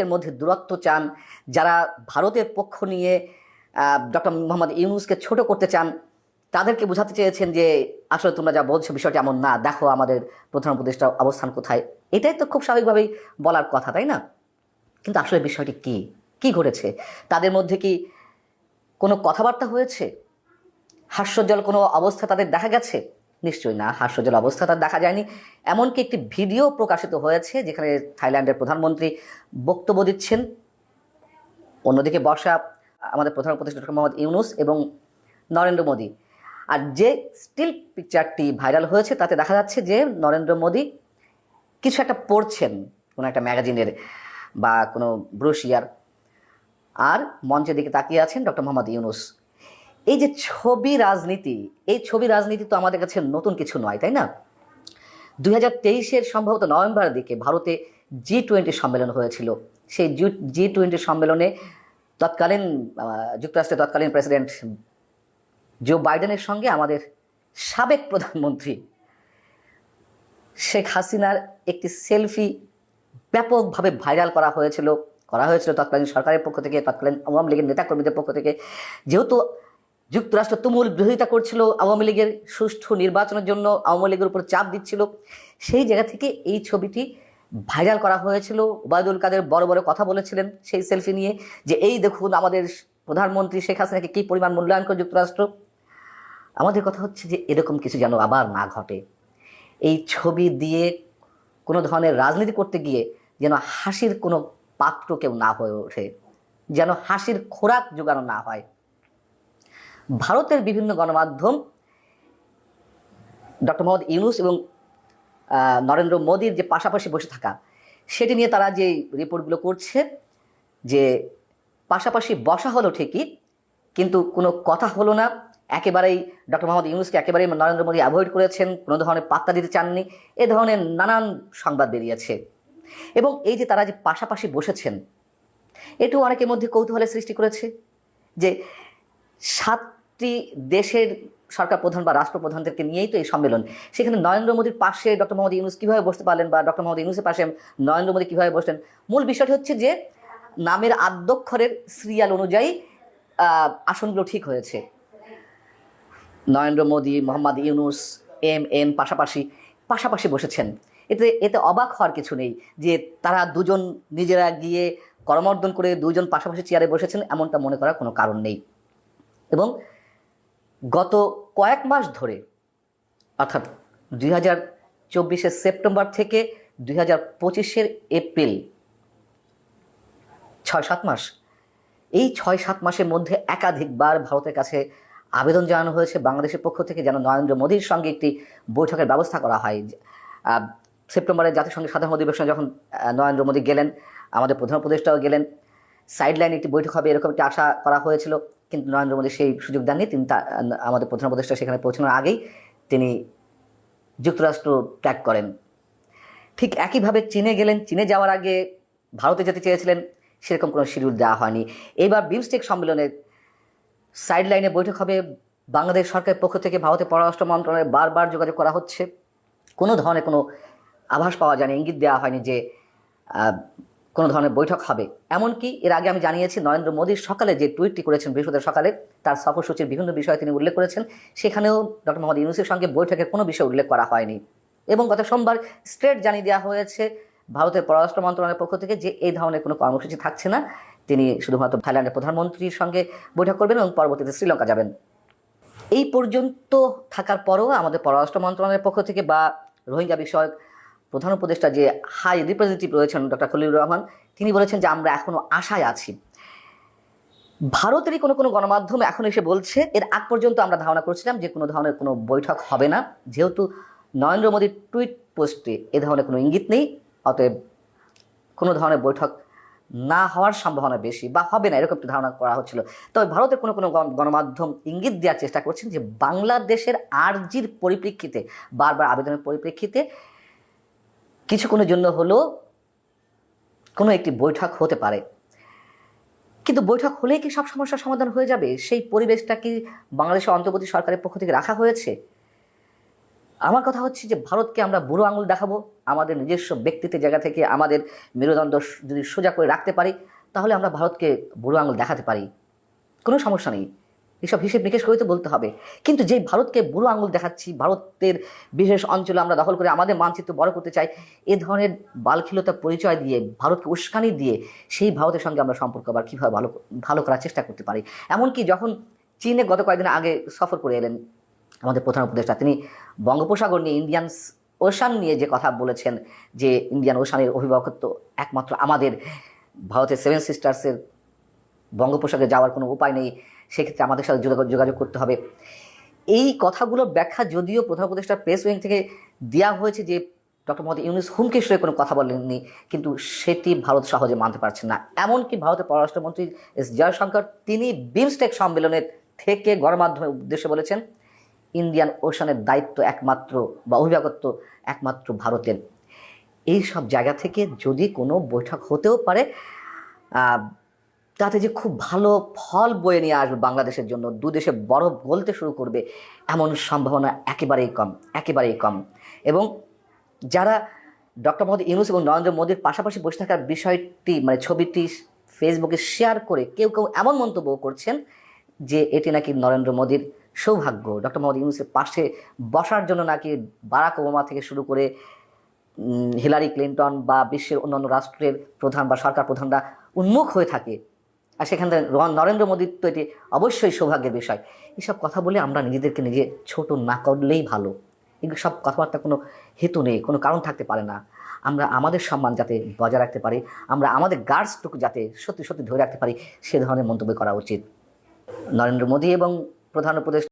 এর মধ্যে দূরত্ব চান, যারা ভারতের পক্ষ নিয়ে ডক্টর মোহাম্মদ ইউনূসকে ছোট করতে চান, তাদেরকে বোঝাতে চেয়েছেন যে আসলে তোমরা যা বলছো বিষয়টি এমন না, দেখো আমাদের প্রধান উপদেষ্টার অবস্থান কোথায়। এটাই তো খুব স্বাভাবিকভাবেই বলার কথা, তাই না? কিন্তু আসলে বিষয়টি কি কি ঘটেছে? তাদের মধ্যে কি কোনো কথাবার্তা হয়েছে? হাস্যোজ্জ্বল কোনো অবস্থা তাদের দেখা গেছে? নিশ্চয়ই না, হাস্যোজ্জ্বল অবস্থা তার দেখা যায়নি। এমনকি একটি ভিডিও প্রকাশিত হয়েছে যেখানে থাইল্যান্ডের প্রধানমন্ত্রী বক্তব্য দিচ্ছেন, অন্যদিকে বসা আমাদের প্রধান উপদেষ্টা ডক্টর মোহাম্মদ ইউনূস এবং নরেন্দ্র মোদী। আর যে স্টিল পিকচারটি ভাইরাল হয়েছে তাতে দেখা যাচ্ছে যে নরেন্দ্র মোদী কিছু একটা পড়ছেন কোনো একটা ম্যাগাজিনের বা কোনো ব্রোশিয়ার, আর মঞ্চের দিকে তাকিয়ে আছেন ডক্টর মোহাম্মদ ইউনূস। এই যে ছবি রাজনীতি, এই ছবি রাজনীতি তো আমাদের কাছে নতুন কিছু নয়, তাই না? 2023-এর সম্ভবত নভেম্বরের দিকে ভারতে G20 সম্মেলন হয়েছিল। সেই G20 সম্মেলনে তৎকালীন যুক্তরাষ্ট্রের তৎকালীন প্রেসিডেন্ট জো বাইডেনের সঙ্গে আমাদের সাবেক প্রধানমন্ত্রী শেখ হাসিনার একটি সেলফি ব্যাপকভাবে ভাইরাল করা হয়েছিল তৎকালীন সরকারের পক্ষ থেকে, তৎকালীন আওয়ামী লীগের নেতাকর্মীদের পক্ষ থেকে। যেহেতু যুক্তরাষ্ট্র তুমুল বিরোধিতা করছিল আওয়ামী লীগের সুষ্ঠু নির্বাচনের জন্য, আওয়ামী লীগের উপর চাপ দিচ্ছিল, সেই জায়গা থেকে এই ছবিটি ভাইরাল করা হয়েছিল। ওবায়দুল কাদের বড় বড় কথা বলেছিলেন সেই সেলফি নিয়ে, যে এই দেখুন আমাদের প্রধানমন্ত্রী শেখ হাসিনাকে কী পরিমাণ মূল্যায়ন করে যুক্তরাষ্ট্র। আমাদের কথা হচ্ছে যে এরকম কিছু যেন আবার না ঘটে। এই ছবি দিয়ে কোনো ধরনের রাজনীতি করতে গিয়ে যেন হাসির কোনো পাত্র কেউ না হয়ে ওঠে, যেন হাসির খোরাক জোগানো না হয়। ভারতের বিভিন্ন গণমাধ্যম ডক্টর মোহাম্মদ ইউনূস এবং নরেন্দ্র মোদীর যে পাশাপাশি বসে থাকা, সেটি নিয়ে তারা যে রিপোর্টগুলো করছে যে পাশাপাশি বসা হলো ঠিকই, কিন্তু কোনো কথা হলো না। একেবারেই ডক্টর মোহাম্মদ ইউনূসকে একেবারেই নরেন্দ্র মোদী অ্যাভয়েড করেছেন, কোনো ধরনের পাত্তা দিতে চাননি, এ ধরনের নানান সংবাদ বেরিয়েছে। এবং এই যে তারা যে পাশাপাশি বসেছেন, এটাও অনেকের মধ্যে কৌতূহলের সৃষ্টি করেছে যে 7টি দেশের সরকার প্রধান বা রাষ্ট্রপ্রধানদেরকে নিয়েই তো এই সম্মেলন। সেখানে নরেন্দ্র মোদীর পাশে ডক্টর মোহাম্মদ ইউনূস কীভাবে বসতে পারলেন, বা ডক্টর মোহাম্মদ ইউনূসের পাশে নরেন্দ্র মোদী কীভাবে বসলেন? মূল বিষয়টি হচ্ছে যে নামের আদ্যক্ষরের সিরিয়াল অনুযায়ী আসনগুলো ঠিক হয়েছে। নরেন্দ্র মোদী, মোহাম্মদ ইউনূস, এম পাশাপাশি বসেছেন। এতে অবাক হওয়ার কিছু নেই যে তারা দুজন নিজেরা গিয়ে করমর্দন করে দুজন পাশাপাশি চেয়ারে বসেছেন, এমনটা মনে করার কোনো কারণ নেই। এবং গত কয়েক মাস ধরে, অর্থাৎ 2024-এর সেপ্টেম্বর থেকে 2025-এর এপ্রিল, 6-7 মাস, এই 6-7 মাসের মধ্যে একাধিকবার ভারতের কাছে আবেদন জানানো হয়েছে বাংলাদেশের পক্ষ থেকে যেন নরেন্দ্র মোদীর সঙ্গে একটি বৈঠকের ব্যবস্থা করা হয়। সেপ্টেম্বরে জাতিসংঘের সাধারণ অধিবেশনে যখন নরেন্দ্র মোদী গেলেন, আমাদের প্রধান উপদেষ্টাও গেলেন, সাইডলাইনে একটি বৈঠক হবে এরকম একটি আশা করা হয়েছিল, কিন্তু নরেন্দ্র মোদী সেই সুযোগ দেননি। তিনি আমাদের প্রধান উপদেষ্টা সেখানে পৌঁছানোর আগেই তিনি যুক্তরাষ্ট্র ত্যাগ করেন। ঠিক একইভাবে চীনে গেলেন, চীনে যাওয়ার আগে ভারতে যেতে চেয়েছিলেন, সেরকম কোনো শিডিউল দেওয়া হয়নি। এবার বিমস্টেক সম্মেলনের সাইডলাইনে বৈঠক হবে, বাংলাদেশ সরকারের পক্ষ থেকে ভারতের পররাষ্ট্র মন্ত্রণালয়ে বারবার যোগাযোগ করা হচ্ছে, কোনো ধরনের কোনো আভাস পাওয়া যায়নি, ইঙ্গিত দেওয়া হয়নি যে কোনো ধরনের বৈঠক হবে। এমনকি এর আগে আমি জানিয়েছি নরেন্দ্র মোদীর সকালে যে টুইটটি করেছেন বৃহস্পতিবার সকালে, তার সফরসূচির বিভিন্ন বিষয়ে তিনি উল্লেখ করেছেন, সেখানেও ডক্টর মোহাম্মদ ইউনূসের সঙ্গে বৈঠকের কোনো বিষয় উল্লেখ করা হয়নি। এবং গত সোমবার স্ট্রেট জানিয়ে দেওয়া হয়েছে ভারতের পররাষ্ট্র মন্ত্রণালয়ের পক্ষ থেকে যে এই ধরনের কোনো কর্মসূচি থাকছে না, তিনি শুধুমাত্র থাইল্যান্ডের প্রধানমন্ত্রীর সঙ্গে বৈঠক করবেন এবং পরবর্তীতে শ্রীলঙ্কা যাবেন। এই পর্যন্ত থাকার পরও আমাদের পররাষ্ট্র মন্ত্রণালয়ের পক্ষ থেকে বা রোহিঙ্গা বিষয়ক প্রধান উপদেষ্টা যে হাই রিপ্রেজেন্টেটিভ রয়েছেন ডক্টর খলিলুর রহমান, তিনি বলেছেন যে আমরা এখনও আশায় আছি। ভারতেরই কোনো গণমাধ্যম এখন এসে বলছে, এর আগ পর্যন্ত আমরা ধারণা করছিলাম যে কোনো ধরনের কোনো বৈঠক হবে না, যেহেতু নরেন্দ্র মোদীর টুইট পোস্টে এ ধরনের কোনো ইঙ্গিত নেই, অতএব কোনো ধরনের বৈঠক না হওয়ার সম্ভাবনা বেশি, বা হবে না এরকম একটি ধারণা করা হচ্ছিল। তবে ভারতের কোনো গণমাধ্যম ইঙ্গিত দেওয়ার চেষ্টা করছেন যে বাংলাদেশের আর্জির পরিপ্রেক্ষিতে, বারবার আবেদনের পরিপ্রেক্ষিতে কিছুক্ষণের জন্য হলেও কোনো একটি বৈঠক হতে পারে। কিন্তু বৈঠক হলেই কি সব সমস্যার সমাধান হয়ে যাবে? সেই পরিবেশটা কি বাংলাদেশের অন্তর্বর্তী সরকারের পক্ষ থেকে রাখা হয়েছে? আমার কথা হচ্ছে যে ভারতকে আমরা বুড়ো আঙুল দেখাবো আমাদের নিজস্ব ব্যক্তিত্বের জায়গা থেকে, আমাদের মেরুদণ্ড যদি সোজা করে রাখতে পারি তাহলে আমরা ভারতকে বুড়ো আঙুল দেখাতে পারি, কোনো সমস্যা নেই। এসব হিসেব নিকেশ করেই তো বলতে হবে। কিন্তু যেই ভারতকে বুড়ো আঙুল দেখাচ্ছি, ভারতের বিশেষ অঞ্চলে আমরা দখল করে আমাদের মানচিত্র বড় করতে চাই, এ ধরনের বালখিলতা পরিচয় দিয়ে, ভারতকে উস্কানি দিয়ে সেই ভারতের সঙ্গে আমরা সম্পর্ক আবার কীভাবে ভালো ভালো করার চেষ্টা করতে পারি। এমনকি যখন চীনে গত কয়েকদিন আগে সফর করে এলেন আমাদের প্রধান উপদেষ্টা, তিনি বঙ্গোপসাগর নিয়ে, ইন্ডিয়ান ওশান নিয়ে যে কথা বলেছেন, যে ইন্ডিয়ান ওশানের অভিভাবকত্ব একমাত্র আমাদের, ভারতের 7 সিস্টার্সের বঙ্গোপসাগরে যাওয়ার কোনো উপায় নেই, সেক্ষেত্রে আমাদের সাথে যোগাযোগ করতে হবে। এই কথাগুলোর ব্যাখ্যা যদিও প্রধান উপদেষ্টার প্রেস উইং থেকে দেওয়া হয়েছে যে ডক্টর মোহাম্মদ ইউনূস হুমকি সরে কোনো কথা বলেননি, কিন্তু সেটি ভারত সহজে মানতে পারছে না। এমনকি ভারতের পররাষ্ট্রমন্ত্রী এস জয়শঙ্কর তিনি বিমস্টেক সম্মেলনের থেকে গণমাধ্যমের উদ্দেশ্যে বলেছেন, ইন্ডিয়ান ওশানের দায়িত্ব একমাত্র বা অভিভাবকত্ব একমাত্র ভারতের। এই সব জায়গা থেকে যদি কোনো বৈঠক হতেও পারে, তাতে যে খুব ভালো ফল বয়ে নিয়ে আসবে বাংলাদেশের জন্য, দু দেশে বরফ গলতে শুরু করবে এমন সম্ভাবনা একেবারেই কম, একেবারেই কম। এবং যারা ডক্টর মোহাম্মদ ইউনূস এবং নরেন্দ্র মোদীর পাশাপাশি বসে থাকার বিষয়টি, মানে ছবিটি ফেসবুকে শেয়ার করে কেউ কেউ এমন মন্তব্য করছেন যে এটি নাকি নরেন্দ্র মোদীর সৌভাগ্য, ডক্টর মোহাম্মদ ইউনূসের পাশে বসার জন্য নাকি বারাক ওবামা থেকে শুরু করে হিলারি ক্লিন্টন বা বিশ্বের অন্যান্য রাষ্ট্রের প্রধান বা সরকার প্রধানরা উন্মুখ হয়ে থাকে, আর সেখান থেকে নরেন্দ্র মোদীর তো এটি অবশ্যই সৌভাগ্যের বিষয়। এসব কথা বলে আমরা নিজেদেরকে নিজে ছোট না করলেই ভালো। এগুলো সব কথাবার্তা কোনো হেতু নেই, কোনো কারণ থাকতে পারে না। আমরা আমাদের সম্মান যাতে বজায় রাখতে পারি, আমরা আমাদের গার্ডসটুকু যাতে সত্যি সত্যি ধরে রাখতে পারি, সে ধরনের মন্তব্য করা উচিত। নরেন্দ্র মোদী এবং প্রধান উপদেষ্টা